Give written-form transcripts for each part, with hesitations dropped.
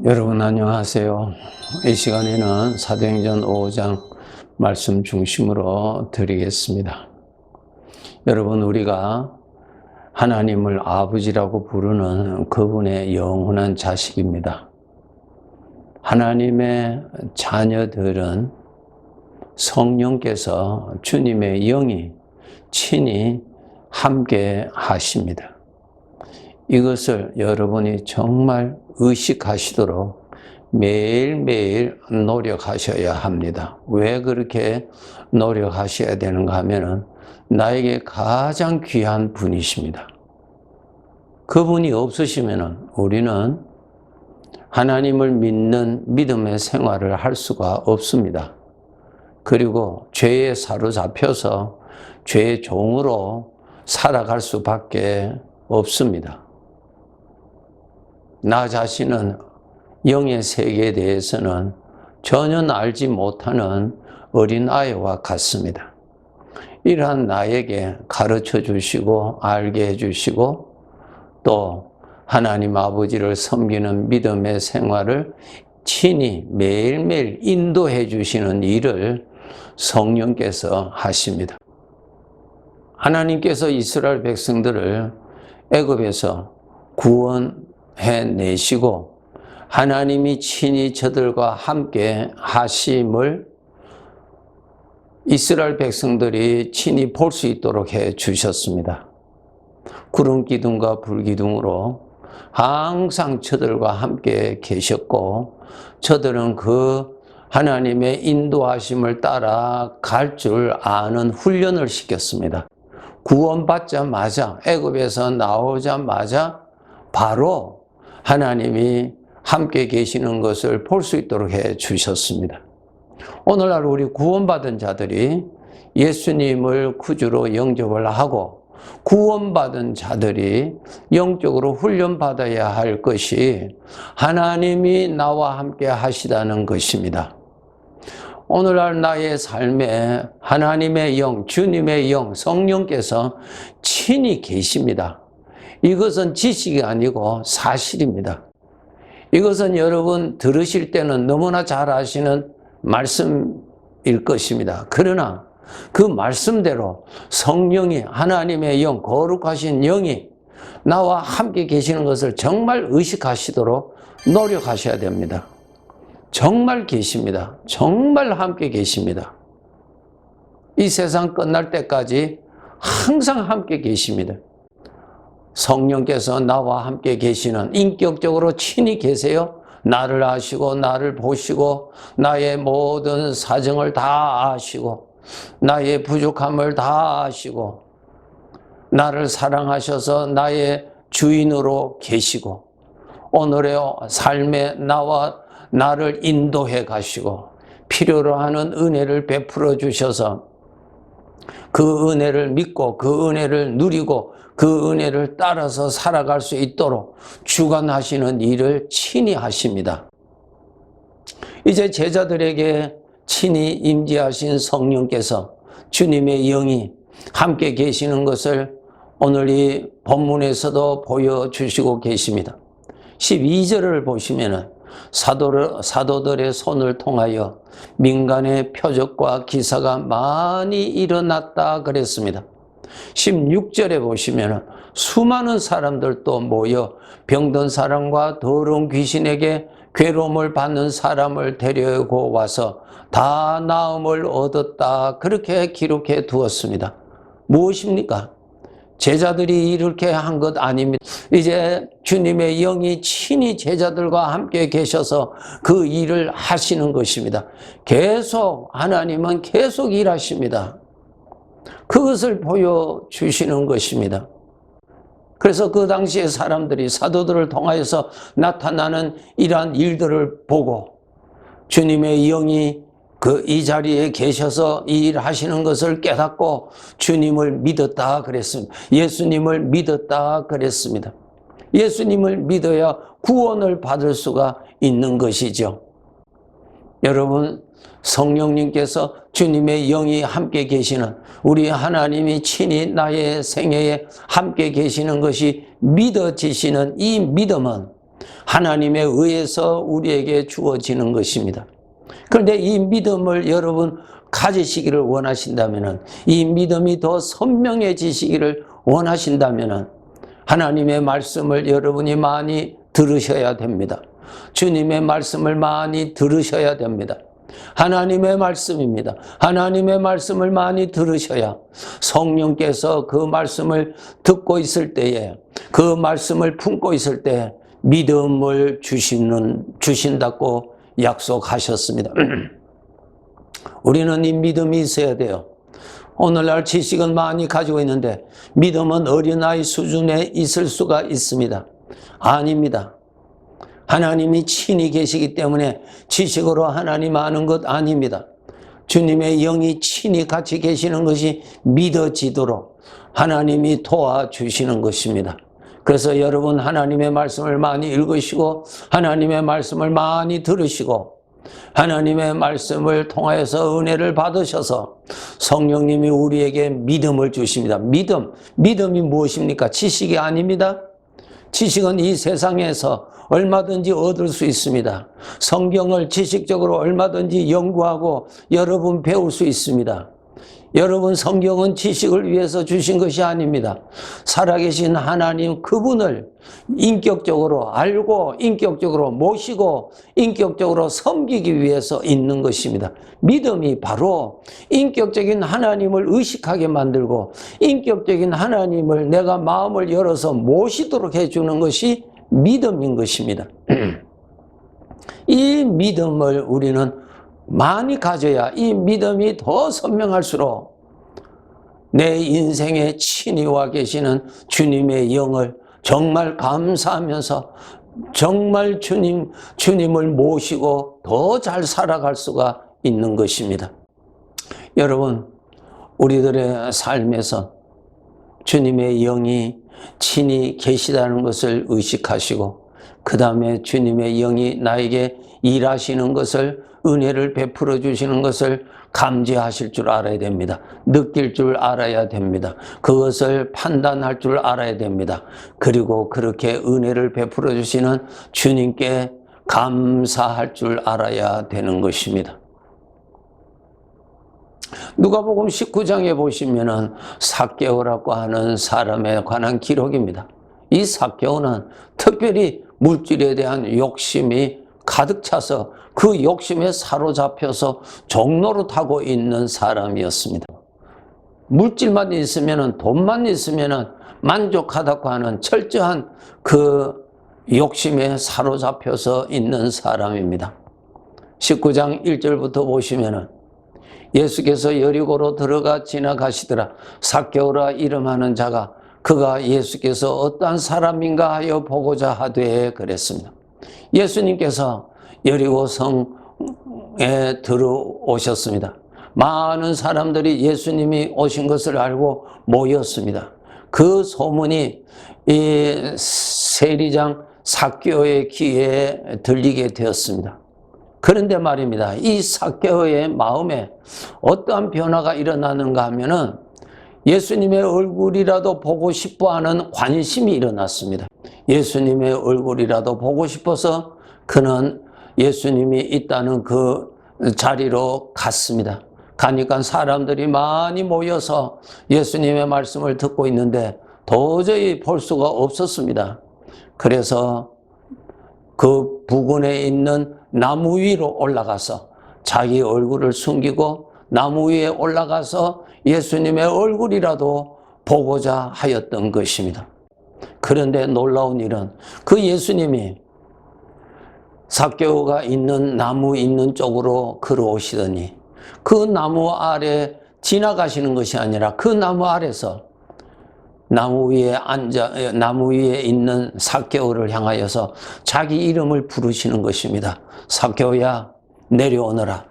여러분 안녕하세요. 이 시간에는 사도행전 5장 말씀 중심으로 드리겠습니다. 여러분, 우리가 하나님을 아버지라고 부르는 그분의 영원한 자식입니다. 하나님의 자녀들은 성령께서 주님의 영이 친히 함께 하십니다. 이것을 여러분이 정말 의식하시도록 매일매일 노력하셔야 합니다. 왜 그렇게 노력하셔야 되는가 하면은 나에게 가장 귀한 분이십니다. 그분이 없으시면은 우리는 하나님을 믿는 믿음의 생활을 할 수가 없습니다. 그리고 죄에 사로잡혀서 죄의 종으로 살아갈 수밖에 없습니다. 나 자신은 영의 세계에 대해서는 전혀 알지 못하는 어린아이와 같습니다. 이러한 나에게 가르쳐 주시고 알게 해주시고 또 하나님 아버지를 섬기는 믿음의 생활을 친히 매일매일 인도해 주시는 일을 성령께서 하십니다. 하나님께서 이스라엘 백성들을 애굽에서 구원해내시고 하나님이 친히 저들과 함께 하심을 이스라엘 백성들이 친히 볼 수 있도록 해 주셨습니다. 구름 기둥과 불 기둥으로 항상 저들과 함께 계셨고 저들은 그 하나님의 인도하심을 따라 갈 줄 아는 훈련을 시켰습니다. 구원받자마자 애굽에서 나오자마자 바로 하나님이 함께 계시는 것을 볼 수 있도록 해 주셨습니다. 오늘날 우리 구원받은 자들이 예수님을 구주로 영접을 하고 구원받은 자들이 영적으로 훈련받아야 할 것이 하나님이 나와 함께 하시다는 것입니다. 오늘날 나의 삶에 하나님의 영, 주님의 영, 성령께서 친히 계십니다. 이것은 지식이 아니고 사실입니다. 이것은 여러분 들으실 때는 너무나 잘 아시는 말씀일 것입니다. 그러나 그 말씀대로 성령이 하나님의 영, 거룩하신 영이 나와 함께 계시는 것을 정말 의식하시도록 노력하셔야 됩니다. 정말 계십니다. 정말 함께 계십니다. 이 세상 끝날 때까지 항상 함께 계십니다. 성령께서 나와 함께 계시는, 인격적으로 친히 계세요. 나를 아시고 나를 보시고 나의 모든 사정을 다 아시고 나의 부족함을 다 아시고 나를 사랑하셔서 나의 주인으로 계시고 오늘의 삶에 나를 인도해 가시고 필요로 하는 은혜를 베풀어 주셔서 그 은혜를 믿고 그 은혜를 누리고 그 은혜를 따라서 살아갈 수 있도록 주관하시는 일을 친히 하십니다. 이제 제자들에게 친히 임재하신 성령께서 주님의 영이 함께 계시는 것을 오늘 이 본문에서도 보여주시고 계십니다. 12절을 보시면은 사도들의 손을 통하여 민간의 표적과 기사가 많이 일어났다 그랬습니다. 16절에 보시면 수많은 사람들도 모여 병든 사람과 더러운 귀신에게 괴로움을 받는 사람을 데리고 와서 다 나음을 얻었다 그렇게 기록해 두었습니다. 무엇입니까? 제자들이 이렇게 한 것 아닙니다. 이제 주님의 영이 친히 제자들과 함께 계셔서 그 일을 하시는 것입니다. 계속 하나님은 계속 일하십니다. 그것을 보여주시는 것입니다. 그래서 그 당시에 사람들이 사도들을 통하여서 나타나는 이러한 일들을 보고 주님의 영이 이 자리에 계셔서 이 일을 하시는 것을 깨닫고 주님을 믿었다 그랬습니다. 예수님을 믿었다 그랬습니다. 예수님을 믿어야 구원을 받을 수가 있는 것이죠. 여러분, 성령님께서 주님의 영이 함께 계시는, 우리 하나님이 친히 나의 생애에 함께 계시는 것이 믿어지시는 이 믿음은 하나님에 의해서 우리에게 주어지는 것입니다. 그런데 이 믿음을 여러분 가지시기를 원하신다면, 이 믿음이 더 선명해지시기를 원하신다면 하나님의 말씀을 여러분이 많이 들으셔야 됩니다. 주님의 말씀을 많이 들으셔야 됩니다. 하나님의 말씀입니다. 하나님의 말씀을 많이 들으셔야 성령께서 그 말씀을 듣고 있을 때에, 그 말씀을 품고 있을 때 믿음을 주신다고 약속하셨습니다. 우리는 이 믿음이 있어야 돼요. 오늘날 지식은 많이 가지고 있는데 믿음은 어린아이 수준에 있을 수가 있습니다. 아닙니다. 하나님이 친히 계시기 때문에 지식으로 하나님 아는 것 아닙니다. 주님의 영이 친히 같이 계시는 것이 믿어지도록 하나님이 도와주시는 것입니다. 그래서 여러분 하나님의 말씀을 많이 읽으시고 하나님의 말씀을 많이 들으시고 하나님의 말씀을 통하여서 은혜를 받으셔서 성령님이 우리에게 믿음을 주십니다. 믿음이 무엇입니까? 지식이 아닙니다. 지식은 이 세상에서 얼마든지 얻을 수 있습니다. 성경을 지식적으로 얼마든지 연구하고 여러분 배울 수 있습니다. 여러분 성경은 지식을 위해서 주신 것이 아닙니다. 살아계신 하나님 그분을 인격적으로 알고 인격적으로 모시고 인격적으로 섬기기 위해서 있는 것입니다. 믿음이 바로 인격적인 하나님을 의식하게 만들고 인격적인 하나님을 내가 마음을 열어서 모시도록 해주는 것이 믿음인 것입니다. 이 믿음을 우리는 많이 가져야 이 믿음이 더 선명할수록 내 인생에 친히 와 계시는 주님의 영을 정말 감사하면서 정말 주님을 모시고 더 잘 살아갈 수가 있는 것입니다. 여러분, 우리들의 삶에서 주님의 영이 친히 계시다는 것을 의식하시고 그 다음에 주님의 영이 나에게 일하시는 것을 은혜를 베풀어 주시는 것을 감지하실 줄 알아야 됩니다. 느낄 줄 알아야 됩니다. 그것을 판단할 줄 알아야 됩니다. 그리고 그렇게 은혜를 베풀어 주시는 주님께 감사할 줄 알아야 되는 것입니다. 누가복음 19장에 보시면은 삭개오라고 하는 사람에 관한 기록입니다. 이 삭개오는 특별히 물질에 대한 욕심이 가득 차서 그 욕심에 사로잡혀서 종노릇하고 있는 사람이었습니다. 물질만 있으면, 돈만 있으면 만족하다고 하는 철저한 그 욕심에 사로잡혀서 있는 사람입니다. 19장 1절부터 보시면은 예수께서 여리고로 들어가 지나가시더라. 삭개오라 이름하는 자가 그가 예수께서 어떠한 사람인가 하여 보고자 하되 그랬습니다. 예수님께서 여리고 성에 들어오셨습니다. 많은 사람들이 예수님이 오신 것을 알고 모였습니다. 그 소문이 이 세리장 삭개오의 귀에 들리게 되었습니다. 그런데 말입니다. 이 삭개오의 마음에 어떠한 변화가 일어나는가 하면은 예수님의 얼굴이라도 보고 싶어 하는 관심이 일어났습니다. 예수님의 얼굴이라도 보고 싶어서 그는 예수님이 있다는 그 자리로 갔습니다. 가니까 사람들이 많이 모여서 예수님의 말씀을 듣고 있는데 도저히 볼 수가 없었습니다. 그래서 그 부근에 있는 나무 위로 올라가서 자기 얼굴을 숨기고 나무 위에 올라가서 예수님의 얼굴이라도 보고자 하였던 것입니다. 그런데 놀라운 일은 그 예수님이 삭개오가 있는 나무 있는 쪽으로 걸어오시더니 그 나무 아래 지나가시는 것이 아니라 그 나무 아래서 나무 위에 있는 삭개오를 향하여서 자기 이름을 부르시는 것입니다. 삭개오야, 내려오너라.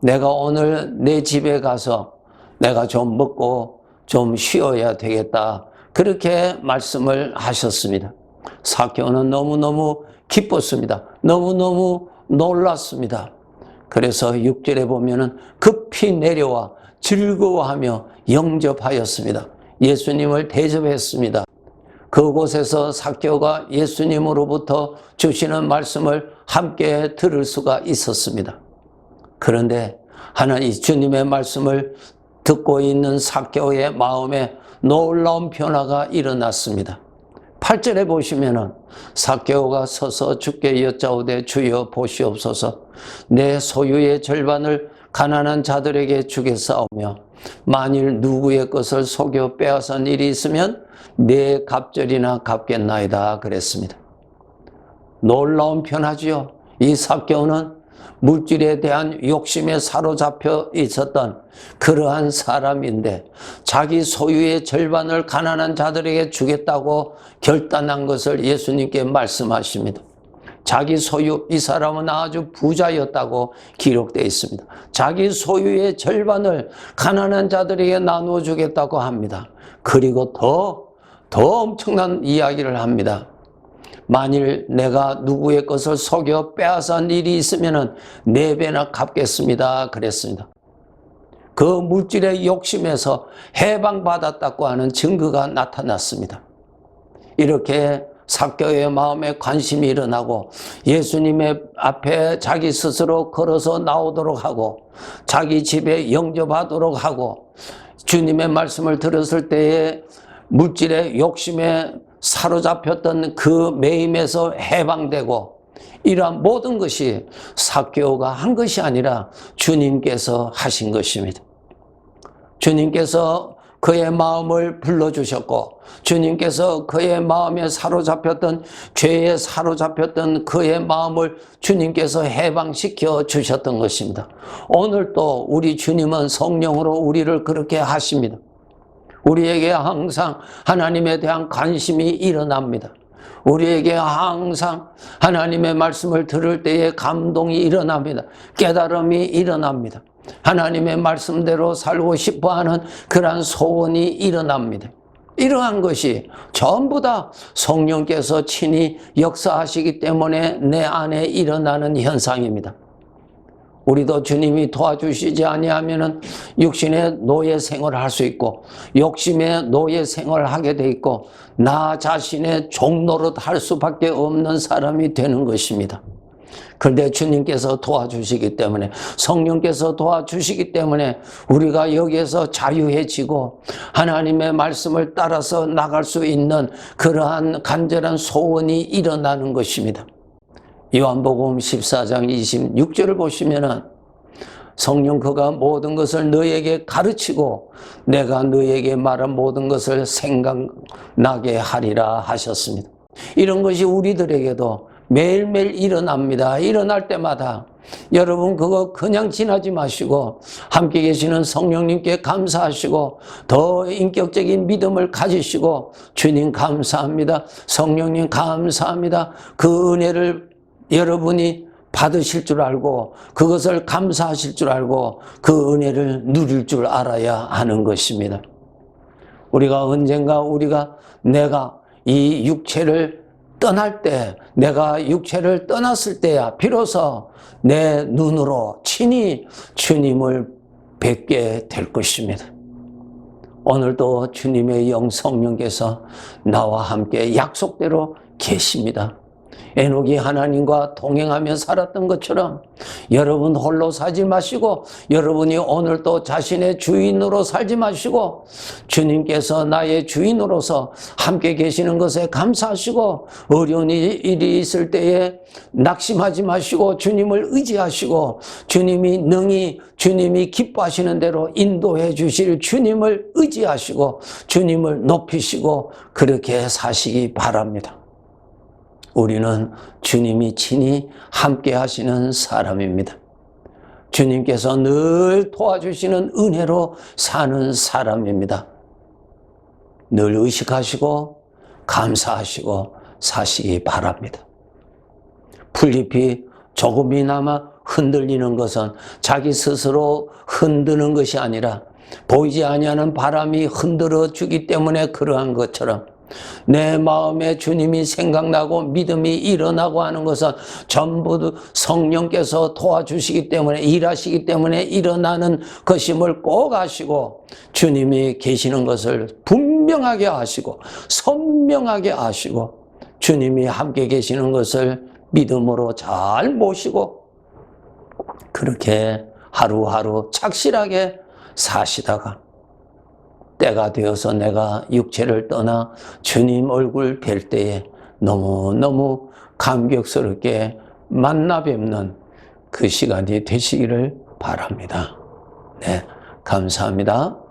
내가 오늘 내 집에 가서 내가 좀 먹고 좀 쉬어야 되겠다. 그렇게 말씀을 하셨습니다. 삭개오는 너무너무 기뻤습니다. 너무너무 놀랐습니다. 그래서 6절에 보면은 급히 내려와 즐거워하며 영접하였습니다. 예수님을 대접했습니다. 그곳에서 삭개오가 예수님으로부터 주시는 말씀을 함께 들을 수가 있었습니다. 그런데 하나님 주님의 말씀을 듣고 있는 삭개오의 마음에 놀라운 변화가 일어났습니다. 8절에 보시면은 삭개오가 서서 주께 여짜오되 주여 보시옵소서 내 소유의 절반을 가난한 자들에게 주겠사오며 만일 누구의 것을 속여 빼앗은 일이 있으면 내 갑절이나 갚겠나이다 그랬습니다. 놀라운 변화지요. 이 삭개오는 물질에 대한 욕심에 사로잡혀 있었던 그러한 사람인데 자기 소유의 절반을 가난한 자들에게 주겠다고 결단한 것을 예수님께 말씀하십니다. 자기 소유, 이 사람은 아주 부자였다고 기록되어 있습니다. 자기 소유의 절반을 가난한 자들에게 나누어 주겠다고 합니다. 그리고 더 엄청난 이야기를 합니다. 만일 내가 누구의 것을 속여 빼앗은 일이 있으면 4배나 갚겠습니다 그랬습니다. 그 물질의 욕심에서 해방받았다고 하는 증거가 나타났습니다. 이렇게 삭개오의 마음에 관심이 일어나고 예수님의 앞에 자기 스스로 걸어서 나오도록 하고 자기 집에 영접하도록 하고 주님의 말씀을 들었을 때에 물질의 욕심에 사로잡혔던 그 매임에서 해방되고 이러한 모든 것이 삭개오가 한 것이 아니라 주님께서 하신 것입니다. 주님께서 그의 마음을 불러주셨고 주님께서 그의 마음에 사로잡혔던 죄에 사로잡혔던 그의 마음을 주님께서 해방시켜 주셨던 것입니다. 오늘 또 우리 주님은 성령으로 우리를 그렇게 하십니다. 우리에게 항상 하나님에 대한 관심이 일어납니다. 우리에게 항상 하나님의 말씀을 들을 때에 감동이 일어납니다. 깨달음이 일어납니다. 하나님의 말씀대로 살고 싶어하는 그러한 소원이 일어납니다. 이러한 것이 전부 다 성령께서 친히 역사하시기 때문에 내 안에 일어나는 현상입니다. 우리도 주님이 도와주시지 아니하면은 육신의 노예 생활을 할 수 있고 욕심의 노예 생활을 하게 돼 있고 나 자신의 종노릇 할 수밖에 없는 사람이 되는 것입니다. 그런데 주님께서 도와주시기 때문에 성령께서 도와주시기 때문에 우리가 여기에서 자유해지고 하나님의 말씀을 따라서 나갈 수 있는 그러한 간절한 소원이 일어나는 것입니다. 요한복음 14장 26절을 보시면은 성령 그가 모든 것을 너에게 가르치고 내가 너에게 말한 모든 것을 생각나게 하리라 하셨습니다. 이런 것이 우리들에게도 매일매일 일어납니다. 일어날 때마다 여러분 그거 그냥 지나지 마시고 함께 계시는 성령님께 감사하시고 더 인격적인 믿음을 가지시고 주님 감사합니다. 성령님 감사합니다. 그 은혜를 여러분이 받으실 줄 알고 그것을 감사하실 줄 알고 그 은혜를 누릴 줄 알아야 하는 것입니다. 우리가 언젠가 내가 이 육체를 떠날 때 내가 육체를 떠났을 때야 비로소 내 눈으로 친히 주님을 뵙게 될 것입니다. 오늘도 주님의 영 성령께서 나와 함께 약속대로 계십니다. 에녹이 하나님과 동행하며 살았던 것처럼 여러분 홀로 살지 마시고 여러분이 오늘도 자신의 주인으로 살지 마시고 주님께서 나의 주인으로서 함께 계시는 것에 감사하시고 어려운 일이 있을 때에 낙심하지 마시고 주님을 의지하시고 주님이 능히 주님이 기뻐하시는 대로 인도해 주실 주님을 의지하시고 주님을 높이시고 그렇게 사시기 바랍니다. 우리는 주님이 친히 함께 하시는 사람입니다. 주님께서 늘 도와주시는 은혜로 사는 사람입니다. 늘 의식하시고 감사하시고 사시기 바랍니다. 풀잎이 조금이나마 흔들리는 것은 자기 스스로 흔드는 것이 아니라 보이지 아니하는 바람이 흔들어 주기 때문에 그러한 것처럼 내 마음에 주님이 생각나고 믿음이 일어나고 하는 것은 전부 성령께서 도와주시기 때문에 일하시기 때문에 일어나는 것임을 꼭 아시고 주님이 계시는 것을 분명히 분명하게 아시고 선명하게 아시고 주님이 함께 계시는 것을 믿음으로 잘 모시고 그렇게 하루하루 착실하게 사시다가 때가 되어서 내가 육체를 떠나 주님 얼굴 뵐 때에 너무너무 감격스럽게 만나 뵙는 그 시간이 되시기를 바랍니다. 네, 감사합니다.